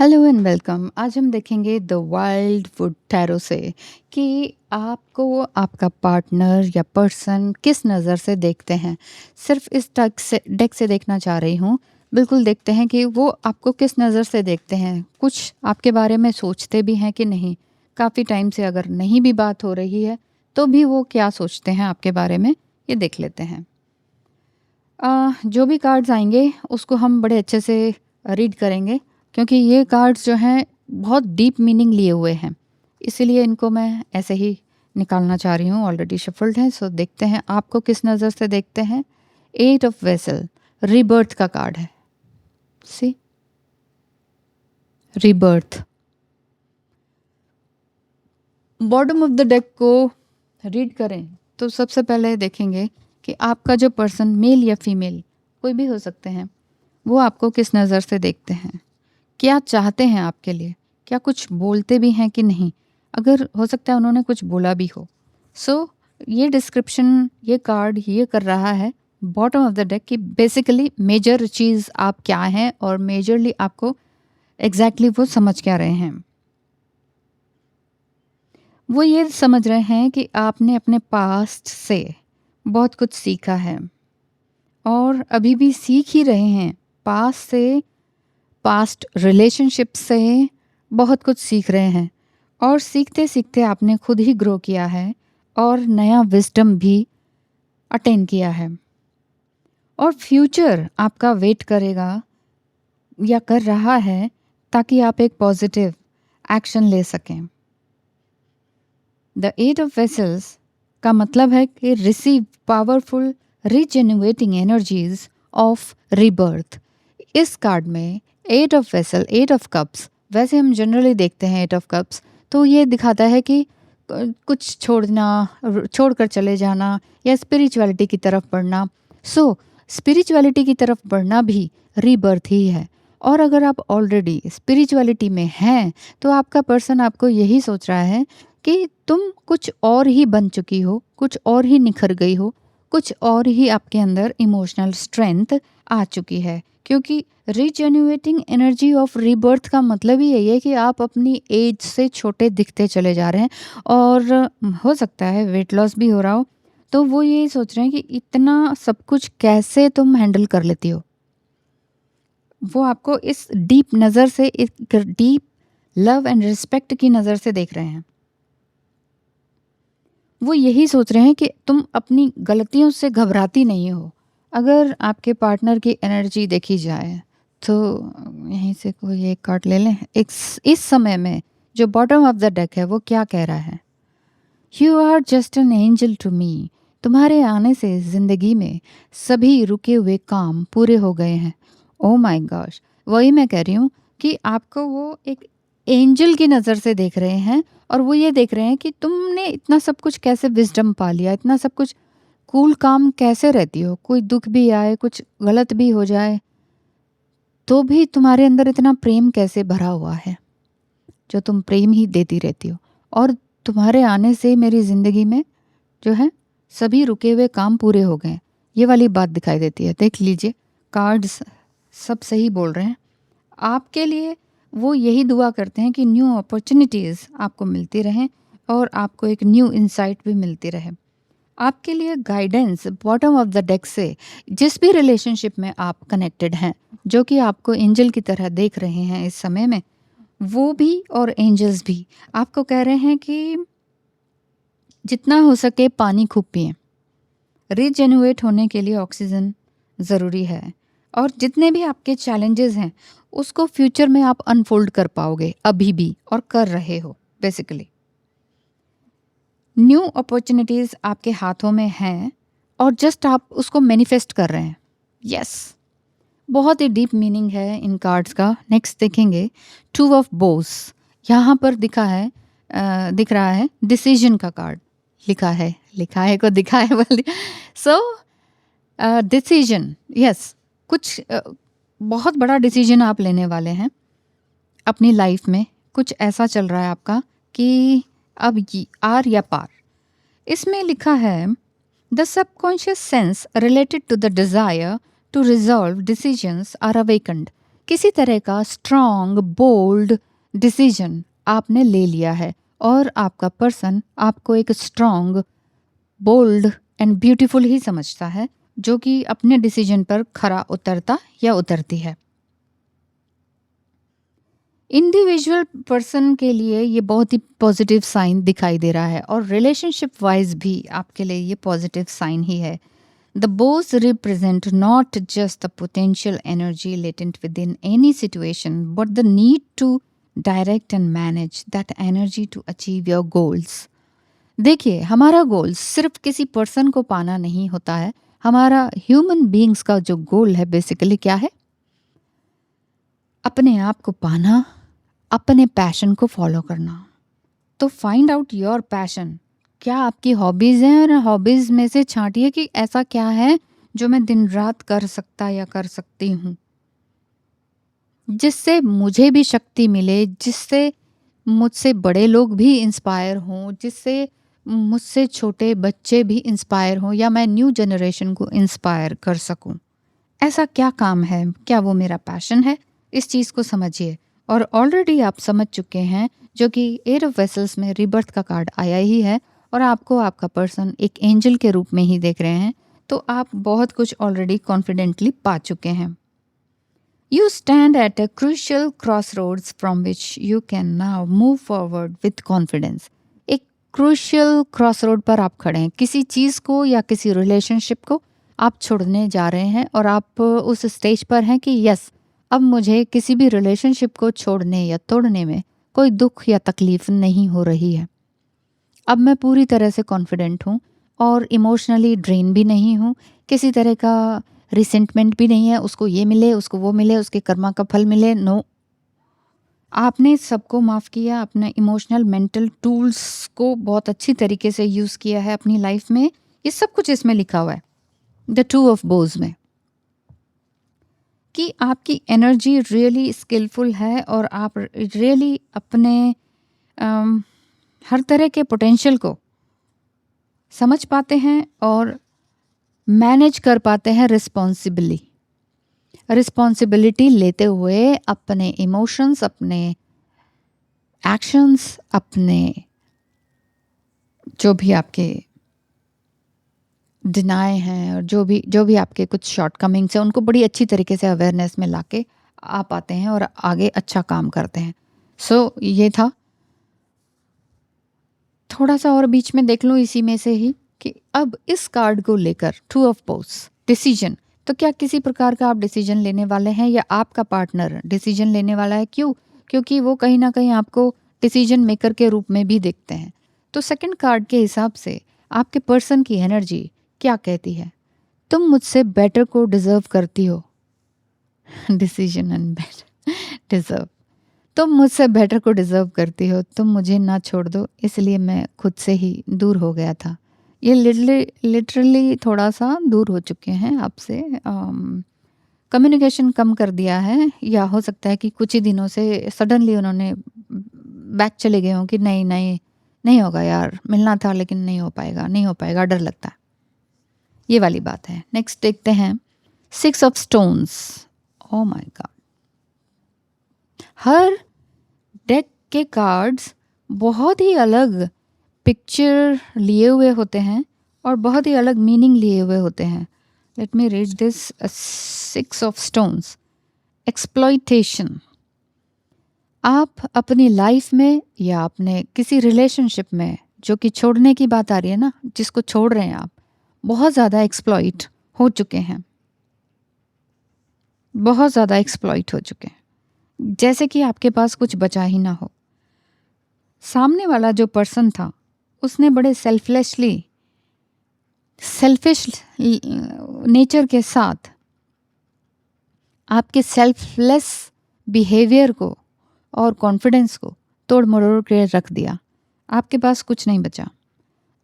Hello and welcome. आज हम देखेंगे द वाइल्ड वुड टैरो से कि आपको आपका पार्टनर या पर्सन किस नज़र से देखते हैं। सिर्फ इस डेक से देखना चाह रही हूँ। बिल्कुल देखते हैं कि वो आपको किस नज़र से देखते हैं, कुछ आपके बारे में सोचते भी हैं कि नहीं। काफ़ी टाइम से अगर नहीं भी बात हो रही है तो भी वो क्या सोचते हैं आपके बारे में, ये देख लेते हैं। जो भी कार्ड्स आएंगे उसको हम बड़े अच्छे से रीड करेंगे, क्योंकि ये कार्ड्स जो हैं बहुत डीप मीनिंग लिए हुए हैं, इसीलिए इनको मैं ऐसे ही निकालना चाह रही हूँ। ऑलरेडी शफल्ड हैं, सो देखते हैं आपको किस नज़र से देखते हैं। एट ऑफ वेसल रीबर्थ का कार्ड है। See, rebirth. Bottom of the deck को रीड करें तो सबसे पहले देखेंगे कि आपका जो पर्सन, मेल या फीमेल कोई भी हो सकते हैं, वो आपको किस नज़र से देखते हैं, क्या चाहते हैं आपके लिए, क्या कुछ बोलते भी हैं कि नहीं। अगर हो सकता है उन्होंने कुछ बोला भी हो। सो ये डिस्क्रिप्शन, ये कार्ड ये कर रहा है बॉटम ऑफ द डेक की बेसिकली मेजर चीज़ आप क्या हैं और मेजरली आपको एग्जैक्टली वो समझ क्या रहे हैं। वो ये समझ रहे हैं कि आपने अपने पास्ट से बहुत कुछ सीखा है और अभी भी सीख ही रहे हैं। पास्ट से, पास्ट रिलेशनशिप से बहुत कुछ सीख रहे हैं और सीखते सीखते आपने खुद ही ग्रो किया है और नया विजडम भी अटेन किया है। और फ्यूचर आपका वेट करेगा या कर रहा है ताकि आप एक पॉजिटिव एक्शन ले सकें। द एट ऑफ वेसल्स का मतलब है कि receive powerful rejuvenating energies of rebirth. इस कार्ड में eight of vessel, eight of cups, वैसे हम जनरली देखते हैं एट ऑफ कप्स तो ये दिखाता है कि कुछ छोड़ना, छोड़कर चले जाना या स्पिरिचुअलिटी की तरफ बढ़ना। सो स्पिरिचुअलिटी की तरफ बढ़ना भी रीबर्थ ही है। और अगर आप ऑलरेडी स्पिरिचुअलिटी में हैं तो आपका पर्सन आपको यही सोच रहा है कि तुम कुछ और ही बन चुकी हो, कुछ और ही निखर गई हो, कुछ और ही आपके अंदर इमोशनल स्ट्रेंथ आ चुकी है। क्योंकि रीजेन्युएटिंग एनर्जी ऑफ रीबर्थ का मतलब ही यही है कि आप अपनी एज से छोटे दिखते चले जा रहे हैं और हो सकता है वेट लॉस भी हो रहा हो। तो वो ये सोच रहे हैं कि इतना सब कुछ कैसे तुम हैंडल कर लेती हो। वो आपको इस डीप नज़र से, एक डीप लव एंड रिस्पेक्ट की नज़र से देख रहे हैं। वो यही सोच रहे हैं कि तुम अपनी गलतियों से घबराती नहीं हो। अगर आपके पार्टनर की एनर्जी देखी जाए तो यहीं से कोई एक कार्ड ले लें। इस समय में जो बॉटम ऑफ द डेक है वो क्या कह रहा है? You are just an angel to me. तुम्हारे आने से जिंदगी में सभी रुके हुए काम पूरे हो गए हैं। ओ माय गॉश, वही मैं कह रही हूँ कि आपको वो एक एंजल की नज़र से देख रहे हैं और वो ये देख रहे हैं कि तुमने इतना सब कुछ कैसे विजडम पा लिया, इतना सब कुछ कूल काम कैसे रहती हो। कोई दुख भी आए, कुछ गलत भी हो जाए तो भी तुम्हारे अंदर इतना प्रेम कैसे भरा हुआ है, जो तुम प्रेम ही देती रहती हो। और तुम्हारे आने से मेरी ज़िंदगी में जो है सभी रुके हुए काम पूरे हो गए। ये वाली बात दिखाई देती है। देख लीजिए, कार्ड्स सब सही बोल रहे हैं आपके लिए। वो यही दुआ करते हैं कि न्यू अपॉर्चुनिटीज़ आपको मिलती रहें और आपको एक न्यू इंसाइट भी मिलती रहे। आपके लिए guidance bottom of the deck से, जिस भी रिलेशनशिप में आप कनेक्टेड हैं, जो कि आपको एंजल की तरह देख रहे हैं इस समय में, वो भी और एंजल्स भी आपको कह रहे हैं कि जितना हो सके पानी खूब पिएं। रीजेन्युएट होने के लिए ऑक्सीजन ज़रूरी है और जितने भी आपके चैलेंजेस हैं उसको फ्यूचर में आप अनफोल्ड कर पाओगे अभी भी, और कर रहे हो बेसिकली। न्यू अपॉर्चुनिटीज़ आपके हाथों में हैं और जस्ट आप उसको मैनिफेस्ट कर रहे हैं। यस, बहुत ही डीप मीनिंग है इन कार्ड्स का। नेक्स्ट देखेंगे टू ऑफ बोस। यहाँ पर दिख रहा है डिसीजन का कार्ड। लिखा है को दिखा है बोल दिया। सो डिसीजन, यस, कुछ बहुत बड़ा डिसीजन आप लेने वाले हैं अपनी लाइफ में। कुछ ऐसा चल रहा है आपका कि अब ये आर या पार। इसमें लिखा है the subconscious sense related to the desire to resolve decisions are awakened. किसी तरह का स्ट्रॉन्ग बोल्ड डिसीजन आपने ले लिया है और आपका पर्सन आपको एक स्ट्रॉन्ग बोल्ड एंड ब्यूटीफुल ही समझता है, जो कि अपने डिसीजन पर खरा उतरता या उतरती है। इंडिविजुअल पर्सन के लिए ये बहुत ही पॉजिटिव साइन दिखाई दे रहा है और रिलेशनशिप वाइज भी आपके लिए ये पॉजिटिव साइन ही है। The bows represent not just the potential energy latent within any situation, but the need to direct and manage that energy to achieve your goals. देखिए, हमारा गोल सिर्फ किसी पर्सन को पाना नहीं होता है। हमारा ह्यूमन बीइंग्स का जो गोल है बेसिकली क्या है? अपने आप को पाना, अपने पैशन को फॉलो करना। तो फाइंड आउट योर पैशन। क्या आपकी हॉबीज़ हैं और हॉबीज़ में से छांटिए कि ऐसा क्या है जो मैं दिन रात कर सकता या कर सकती हूँ, जिससे मुझे भी शक्ति मिले, जिससे मुझसे बड़े लोग भी इंस्पायर हों, जिससे मुझसे छोटे बच्चे भी इंस्पायर हों या मैं न्यू जनरेशन को इंस्पायर कर सकूं। ऐसा क्या काम है? क्या वो मेरा पैशन है? इस चीज़ को समझिए। और ऑलरेडी आप समझ चुके हैं, जो कि एट ऑफ वेसल्स में रिबर्थ का कार्ड आया ही है और आपको आपका पर्सन एक एंजल के रूप में ही देख रहे हैं, तो आप बहुत कुछ ऑलरेडी कॉन्फिडेंटली पा चुके हैं। You stand at a crucial crossroads from which you can now move forward with confidence. एक क्रूशियल क्रॉसरोड पर आप खड़े हैं। किसी चीज़ को या किसी रिलेशनशिप को आप छोड़ने जा रहे हैं और आप उस स्टेज पर हैं कि यस, अब मुझे किसी भी रिलेशनशिप को छोड़ने या तोड़ने में कोई दुख या तकलीफ नहीं हो रही है। अब मैं पूरी तरह से कॉन्फिडेंट हूँ और इमोशनली ड्रेन भी नहीं हूँ। किसी तरह का रिसेंटमेंट भी नहीं है, उसको ये मिले, उसको वो मिले, उसके कर्मा का फल मिले। नो, आपने सबको माफ़ किया, अपने इमोशनल मेंटल टूल्स को बहुत अच्छी तरीके से यूज़ किया है अपनी लाइफ में। ये सब कुछ इसमें लिखा हुआ है द टू ऑफ बोज में, कि आपकी एनर्जी रियली स्किलफुल है और आप रियली अपने हर तरह के पोटेंशियल को समझ पाते हैं और मैनेज कर पाते हैं रिस्पॉन्सिबिलिटी लेते हुए अपने इमोशंस, अपने एक्शंस, अपने जो भी आपके डिनाई हैं और जो भी आपके कुछ शॉर्टकमिंग्स हैं, उनको बड़ी अच्छी तरीके से अवेयरनेस में लाके आ पाते हैं और आगे अच्छा काम करते हैं। सो ये था। थोड़ा सा और बीच में देख लूँ इसी में से ही कि अब इस कार्ड को लेकर टू ऑफ बोस डिसीजन, तो क्या किसी प्रकार का आप डिसीजन लेने वाले हैं या आपका पार्टनर डिसीजन लेने वाला है? क्यों? क्योंकि वो कहीं ना कहीं आपको डिसीजन मेकर के रूप में भी देखते हैं। तो सेकंड कार्ड के हिसाब से आपके पर्सन की एनर्जी क्या कहती है? तुम मुझसे बेटर को डिजर्व करती हो। Decision and better deserve. तुम मुझसे बेटर को डिजर्व करती हो, तुम मुझे ना छोड़ दो, इसलिए मैं खुद से ही दूर हो गया था। ये लिटरली थोड़ा सा दूर हो चुके हैं आपसे, कम्युनिकेशन कम कर दिया है, या हो सकता है कि कुछ ही दिनों से सडनली उन्होंने बैक चले गए हों कि नहीं नहीं नहीं होगा यार, मिलना था लेकिन नहीं हो पाएगा, नहीं हो पाएगा, डर लगता है। ये वाली बात है। नेक्स्ट देखते हैं six of stones. Oh my God, her deck के कार्ड्स बहुत ही अलग पिक्चर लिए हुए होते हैं और बहुत ही अलग मीनिंग लिए हुए होते हैं। Let me read this. Six of stones, exploitation. आप अपनी लाइफ में या अपने किसी रिलेशनशिप में, जो कि छोड़ने की बात आ रही है ना, जिसको छोड़ रहे हैं आप, बहुत ज़्यादा एक्सप्लॉइट हो चुके हैं, बहुत ज़्यादा एक्सप्लॉइट हो चुके हैं, जैसे कि आपके पास कुछ बचा ही ना हो। सामने वाला जो पर्सन था उसने बड़े सेल्फिश नेचर के साथ आपके सेल्फलेस बिहेवियर को और कॉन्फिडेंस को तोड़ मरोड़ के रख दिया। आपके पास कुछ नहीं बचा।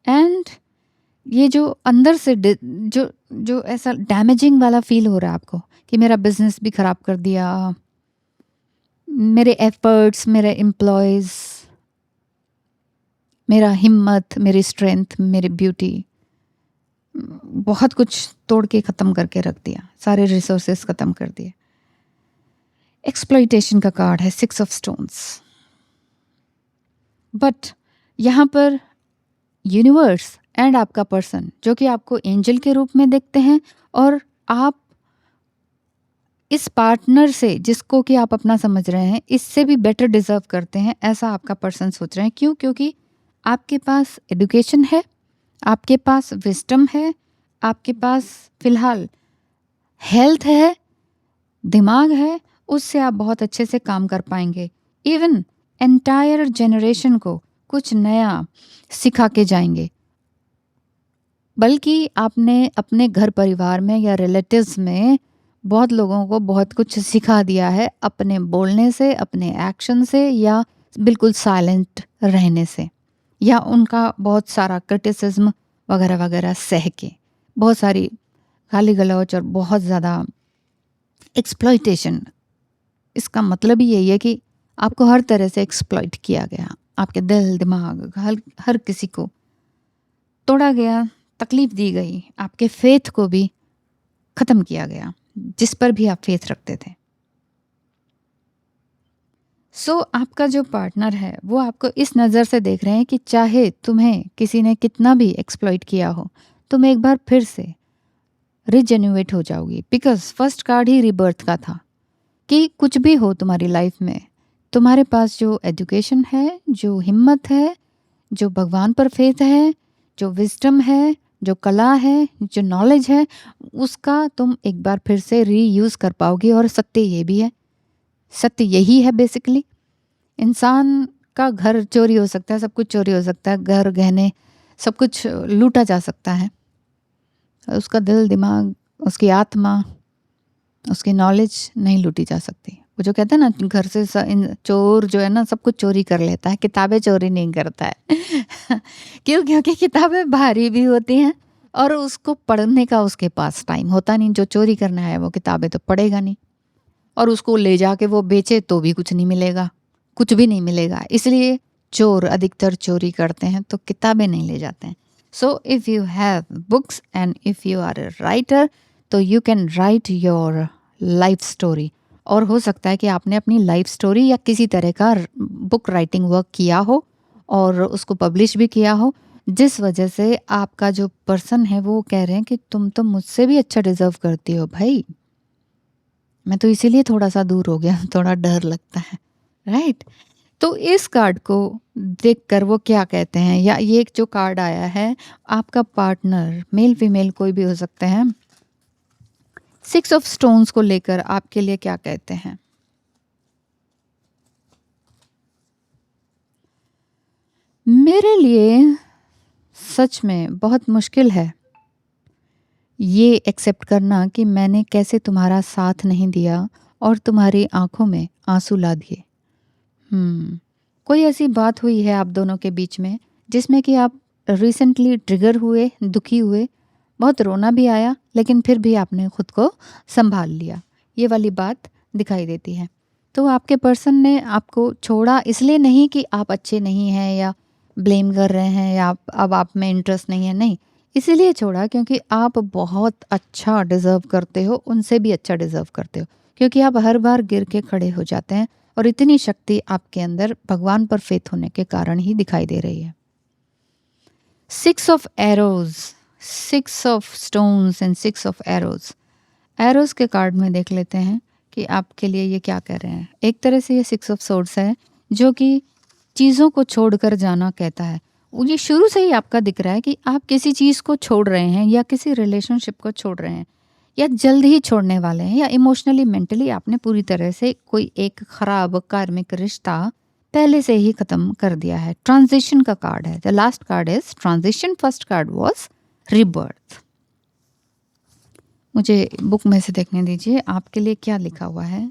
एंड ये जो अंदर से जो जो ऐसा डैमेजिंग वाला फील हो रहा है आपको कि मेरा बिजनेस भी खराब कर दिया, मेरे एफर्ट्स, मेरे एम्प्लॉयज़, मेरा हिम्मत, मेरी स्ट्रेंथ, मेरी ब्यूटी, बहुत कुछ तोड़ के ख़त्म करके रख दिया, सारे रिसोर्सेस ख़त्म कर दिए। एक्सप्लॉइटेशन का कार्ड है 6 ऑफ स्टोन्स। बट यहाँ पर यूनिवर्स एंड आपका पर्सन जो कि आपको एंजल के रूप में देखते हैं, और आप इस पार्टनर से जिसको कि आप अपना समझ रहे हैं इससे भी बेटर डिजर्व करते हैं, ऐसा आपका पर्सन सोच रहे हैं। क्यों? क्योंकि आपके पास एजुकेशन है, आपके पास विजडम है, आपके पास फिलहाल हेल्थ है, दिमाग है, उससे आप बहुत अच्छे से काम कर पाएंगे। इवन एंटायर जनरेशन को कुछ नया सिखा के जाएंगे। बल्कि आपने अपने घर परिवार में या रिलेटिव्स में बहुत लोगों को बहुत कुछ सिखा दिया है, अपने बोलने से, अपने एक्शन से, या बिल्कुल साइलेंट रहने से, या उनका बहुत सारा क्रिटिसिज्म वगैरह वगैरह सह के, बहुत सारी गाली गलौज और बहुत ज़्यादा एक्सप्लॉइटेशन। इसका मतलब ही यही है कि आपको हर तरह से एक्सप्लॉइट किया गया, आपके दिल दिमाग हर किसी को तोड़ा गया, तकलीफ दी गई, आपके फेथ को भी ख़त्म किया गया, जिस पर भी आप फेथ रखते थे। सो आपका जो पार्टनर है वो आपको इस नज़र से देख रहे हैं कि चाहे तुम्हें किसी ने कितना भी एक्सप्लॉइट किया हो, तुम एक बार फिर से रिजेन्युएट हो जाओगी। Because first card he rebirth का था कि कुछ भी हो तुम्हारी लाइफ में, तुम्हारे पास जो एजुकेशन है, जो हिम्मत है, जो भगवान पर फेथ है, जो विजडम है, जो कला है, जो नॉलेज है, उसका तुम एक बार फिर से रीयूज़ कर पाओगे। और सत्य ये भी है, सत्य यही है बेसिकली। इंसान का घर चोरी हो सकता है, सब कुछ चोरी हो सकता है, घर गहने सब कुछ लूटा जा सकता है, उसका दिल दिमाग, उसकी आत्मा, उसकी नॉलेज नहीं लूटी जा सकती। वो जो कहते हैं ना, घर से चोर जो है ना सब कुछ चोरी कर लेता है, किताबें चोरी नहीं करता है। क्यों? क्योंकि किताबें भारी भी होती हैं और उसको पढ़ने का उसके पास टाइम होता नहीं। जो चोरी करना है वो किताबें तो पढ़ेगा नहीं, और उसको ले जाके वो बेचे तो भी कुछ नहीं मिलेगा, कुछ भी नहीं मिलेगा। इसलिए चोर अधिकतर चोरी करते हैं, तो किताबें नहीं ले जाते हैं। So if you have books and if you are a writer, तो you can write your life story. और हो सकता है कि आपने अपनी लाइफ स्टोरी या किसी तरह का बुक राइटिंग वर्क किया हो और उसको पब्लिश भी किया हो, जिस वजह से आपका जो पर्सन है वो कह रहे हैं कि तुम तो मुझसे भी अच्छा डिजर्व करती हो भाई। मैं तो इसीलिए थोड़ा सा दूर हो गया, थोड़ा डर लगता है, राइट? तो इस कार्ड को देखकर वो क्या कहते हैं, या ये एक जो कार्ड आया है, आपका पार्टनर मेल फीमेल कोई भी हो सकते हैं, 6 ऑफ स्टोन्स को लेकर आपके लिए क्या कहते हैं? मेरे लिए सच में बहुत मुश्किल है ये एक्सेप्ट करना कि मैंने कैसे तुम्हारा साथ नहीं दिया और तुम्हारी आंखों में आंसू ला दिए। कोई ऐसी बात हुई है आप दोनों के बीच में जिसमें कि आप रिसेंटली ट्रिगर हुए, दुखी हुए, बहुत रोना भी आया, लेकिन फिर भी आपने खुद को संभाल लिया, ये वाली बात दिखाई देती है। तो आपके पर्सन ने आपको छोड़ा इसलिए नहीं कि आप अच्छे नहीं हैं या ब्लेम कर रहे हैं या अब आप में इंटरेस्ट नहीं है, नहीं, इसीलिए छोड़ा क्योंकि आप बहुत अच्छा डिज़र्व करते हो, उनसे भी अच्छा डिज़र्व करते हो, क्योंकि आप हर बार गिर के खड़े हो जाते हैं और इतनी शक्ति आपके अंदर भगवान पर फेथ होने के कारण ही दिखाई दे रही है। 6 of arrows, 6 of stones and 6 of arrows. Arrows के कार्ड में देख लेते हैं कि आपके लिए ये क्या कह रहे हैं। एक तरह से ये 6 ऑफ सोर्ड्स है जो कि चीज़ों को छोड़कर जाना कहता है। ये शुरू से ही आपका दिख रहा है कि आप किसी चीज़ को छोड़ रहे हैं या किसी रिलेशनशिप को छोड़ रहे हैं या जल्द ही छोड़ने वाले हैं, या इमोशनली मेंटली आपने पूरी तरह से कोई एक खराब कार्मिक रिश्ता पहले से ही ख़त्म कर दिया है। ट्रांजिशन का कार्ड है। The last card is transition, first card was rebirth. मुझे बुक में से देखने दीजिए आपके लिए क्या लिखा हुआ है।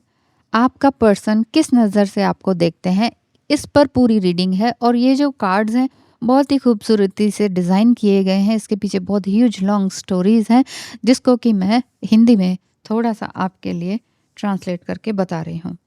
आपका पर्सन किस नज़र से आपको देखते हैं, इस पर पूरी रीडिंग है। और ये जो कार्ड्स हैं बहुत ही खूबसूरती से डिज़ाइन किए गए हैं, इसके पीछे बहुत ह्यूज लॉन्ग स्टोरीज़ हैं जिसको कि मैं हिंदी में थोड़ा सा आपके लिए ट्रांसलेट करके बता रही हूँ।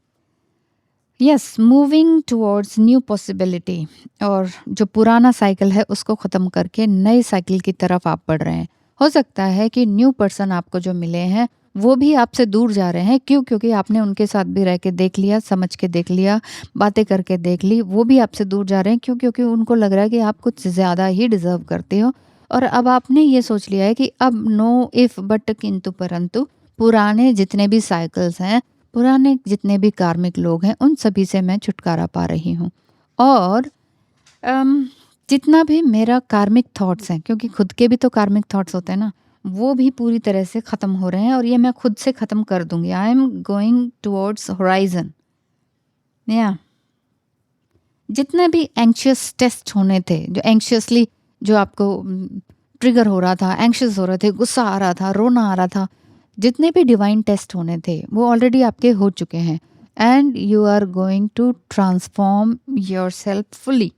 Yes, moving towards new possibility, और जो पुराना साइकिल है उसको ख़त्म करके नए साइकिल की तरफ आप बढ़ रहे हैं। हो सकता है कि न्यू पर्सन आपको जो मिले हैं वो भी आपसे दूर जा रहे हैं। क्यों? क्योंकि आपने उनके साथ भी रह के देख लिया, समझ के देख लिया, बातें करके देख ली, वो भी आपसे दूर जा रहे हैं। क्यों? क्योंकि उनको लग रहा है कि आप कुछ ज़्यादा ही डिज़र्व करते हो और अब आपने ये सोच लिया है कि अब नो इफ़ बट किंतु परंतु पुराने जितने भी साइकिल्स हैं, पुराने जितने भी कार्मिक लोग हैं, उन सभी से मैं छुटकारा पा रही हूँ। और अम, जितना भी मेरा कार्मिक थॉट्स हैं, क्योंकि खुद के भी तो कार्मिक थॉट्स होते हैं ना, वो भी पूरी तरह से ख़त्म हो रहे हैं और ये मैं खुद से ख़त्म कर दूँगी। I am going towards horizon. या जितने भी एंग्शियस टेस्ट होने थे, जो एंग्शियसली जो आपको ट्रिगर हो रहा था, एंग्शियस हो रहे थे, गुस्सा आ रहा था, रोना आ रहा था, जितने भी डिवाइन टेस्ट होने थे, वो ऑलरेडी आपके हो चुके हैं and you are going to transform yourself fully.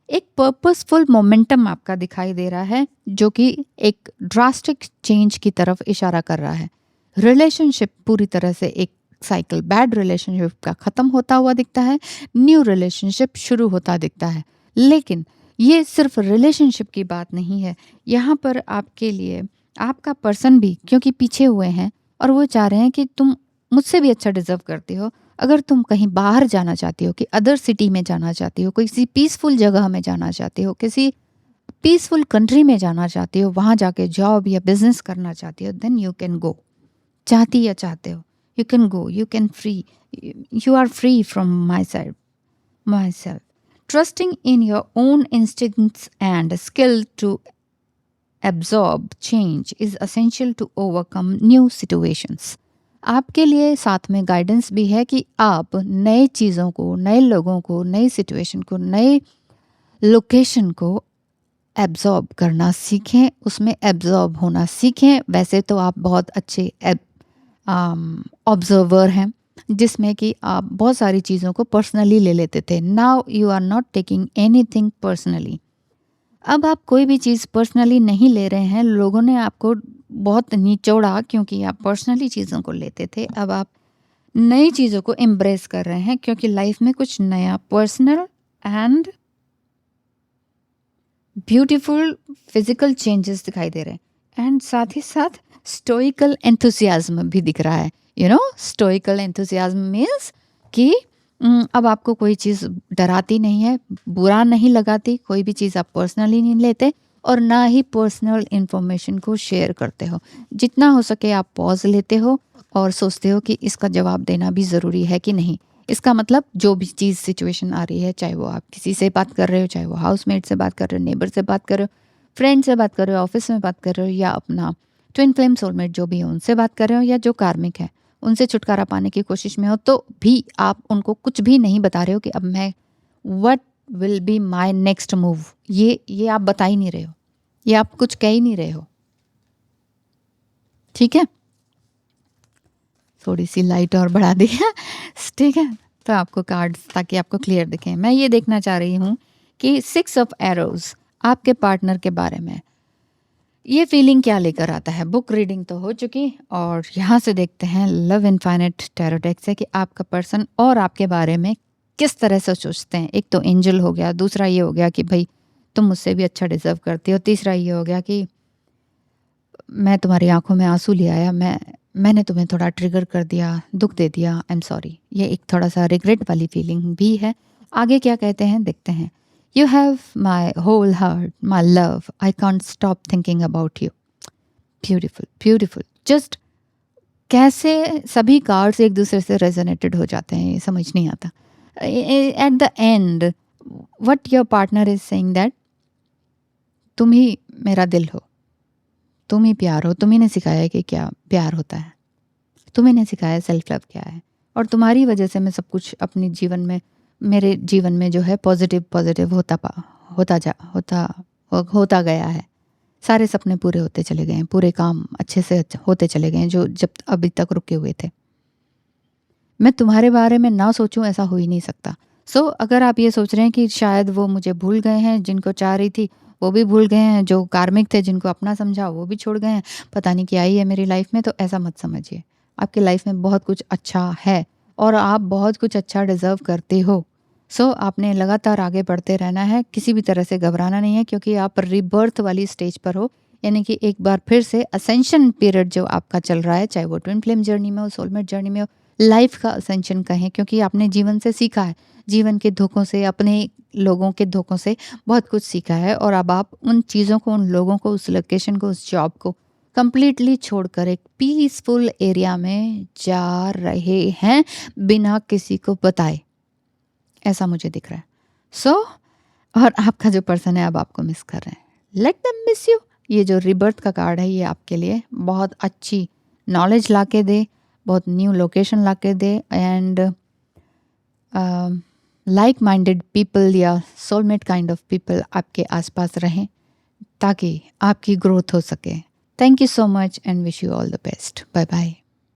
एक पर्पसफुल मोमेंटम आपका दिखाई दे रहा है जो कि एक ड्रास्टिक चेंज की तरफ इशारा कर रहा है। रिलेशनशिप पूरी तरह से एक साइकिल, बैड रिलेशनशिप का ख़त्म होता हुआ दिखता है, न्यू रिलेशनशिप शुरू होता दिखता है। लेकिन ये सिर्फ रिलेशनशिप की बात नहीं है, यहाँ पर आपके लिए आपका पर्सन भी क्योंकि पीछे हुए हैं और वो चाह रहे हैं कि तुम मुझसे भी अच्छा डिजर्व करती हो। अगर तुम कहीं बाहर जाना चाहती हो, कि अदर सिटी में जाना चाहती हो, किसी पीसफुल जगह में जाना चाहती हो, किसी पीसफुल कंट्री में जाना चाहती हो, वहाँ जाके जॉब या बिजनेस करना चाहती हो, देन यू कैन गो। चाहती या चाहते हो, you can go, you can free, you are free from my side, myself. Trusting in your own instincts and skill to absorb change is essential to overcome new situations। आपके लिए साथ में guidance भी है कि आप नए चीज़ों को, नए लोगों को, नई सिचुएशन को, नए लोकेशन को एब्जॉर्ब करना सीखें, उसमें एब्जॉर्ब होना सीखें। वैसे तो आप बहुत अच्छे ऑब्जर्वर हैं, जिसमें कि आप बहुत सारी चीज़ों को पर्सनली ले लेते थे। Now you are not taking anything personally. अब आप कोई भी चीज़ पर्सनली नहीं ले रहे हैं। लोगों ने आपको बहुत निचोड़ा क्योंकि आप पर्सनली चीज़ों को लेते थे। अब आप नई चीज़ों को एम्ब्रेस कर रहे हैं क्योंकि लाइफ में कुछ नया personal and beautiful physical changes दिखाई दे रहे हैं एंड साथ ही साथ स्टोइकल एंथुसियाज्म भी दिख रहा है। स्टोइकल एंथुसियाज्म मीन्स कि अब आपको कोई चीज़ डराती नहीं है, बुरा नहीं लगाती, कोई भी चीज़ आप पर्सनली नहीं लेते और ना ही पर्सनल इंफॉर्मेशन को शेयर करते हो। जितना हो सके आप पॉज लेते हो और सोचते हो कि इसका जवाब देना भी ज़रूरी है कि नहीं। इसका मतलब जो भी चीज़ सिचुएशन आ रही है, चाहे वो आप किसी से बात कर रहे हो, चाहे वो हाउसमेट से बात कर रहे हो, नेबर से बात कर रहे हो, फ्रेंड से बात कर रहे हो, ऑफिस में बात कर रहे हो, या अपना ट्विन फ्लेम सोलमेट जो भी है उनसे बात कर रहे हो, या जो कार्मिक है उनसे छुटकारा पाने की कोशिश में हो, तो भी आप उनको कुछ भी नहीं बता रहे हो कि अब मैं what will be my next move. ये आप बता ही नहीं रहे हो, ये आप कुछ कह ही नहीं रहे हो। ठीक है, थोड़ी सी लाइट और बढ़ा दिया। ठीक है, तो आपको कार्ड्स ताकि आपको क्लियर दिखें। मैं ये देखना चाह रही हूँ कि 6 ऑफ एरोज आपके पार्टनर के बारे में ये फीलिंग क्या लेकर आता है। बुक रीडिंग तो हो चुकी और यहाँ से देखते हैं लव इनफाइनाइट टैरो डेक से कि आपका पर्सन और आपके बारे में किस तरह से सोचते हैं। एक तो एंजल हो गया, दूसरा ये हो गया कि भाई तुम मुझसे भी अच्छा डिजर्व करती हो, तीसरा ये हो गया कि मैं तुम्हारी आंखों में आंसू ले आया, मैंने तुम्हें थोड़ा ट्रिगर कर दिया, दुख दे दिया, आई एम सॉरी। ये एक थोड़ा सा रिग्रेट वाली फीलिंग भी है। आगे क्या कहते हैं देखते हैं। You have my whole heart, my love, I can't stop thinking about you. Beautiful beautiful. Just कैसे सभी कार्ड्स एक दूसरे से रेजोनेटेड हो जाते हैं, ये समझ नहीं आता। At the end what your partner is saying that तुम ही मेरा दिल हो, तुम ही प्यार हो, तुम ही ने सिखाया है कि क्या प्यार होता है, तुम ही ने सिखाया है सेल्फ लव क्या है, और तुम्हारी वजह से मैं सब कुछ अपने जीवन में, मेरे जीवन में जो है पॉजिटिव पॉजिटिव होता गया है। सारे सपने पूरे होते चले गए हैं, पूरे काम अच्छे से होते चले गए हैं जो जब अभी तक रुके हुए थे। मैं तुम्हारे बारे में ना सोचूं ऐसा हो ही नहीं सकता। सो अगर आप ये सोच रहे हैं कि शायद वो मुझे भूल गए हैं, जिनको चाह रही थी वो भी भूल गए हैं, जो कार्मिक थे जिनको अपना समझा वो भी छोड़ गए हैं, पता नहीं क्या ही है मेरी लाइफ में, तो ऐसा मत समझिए। आपकी लाइफ में बहुत कुछ अच्छा है और आप बहुत कुछ अच्छा डिजर्व करते हो। सो आपने लगातार आगे बढ़ते रहना है, किसी भी तरह से घबराना नहीं है, क्योंकि आप रिबर्थ वाली स्टेज पर हो। यानी कि एक बार फिर से असेंशन पीरियड जो आपका चल रहा है, चाहे वो ट्विन फ्लेम जर्नी में हो, सोलमेट जर्नी में हो, लाइफ का असेंशन कहें, क्योंकि आपने जीवन से सीखा है, जीवन के धोखों से, अपने लोगों के धोखों से बहुत कुछ सीखा है, और अब आप उन चीज़ों को, उन लोगों को, उस लोकेशन को, उस जॉब को कंप्लीटली छोड़कर एक पीसफुल एरिया में जा रहे हैं बिना किसी को बताए, ऐसा मुझे दिख रहा है। सो और आपका जो पर्सन है अब आपको मिस कर रहे हैं, लेट देम मिस यू। ये जो रिबर्थ का कार्ड है ये आपके लिए बहुत अच्छी नॉलेज ला के दे, बहुत न्यू लोकेशन ला के दे, एंड लाइक माइंडेड पीपल या सोलमेट काइंड ऑफ पीपल आपके आसपास रहें ताकि आपकी ग्रोथ हो सके। Thank you so much and wish you all the best. Bye bye.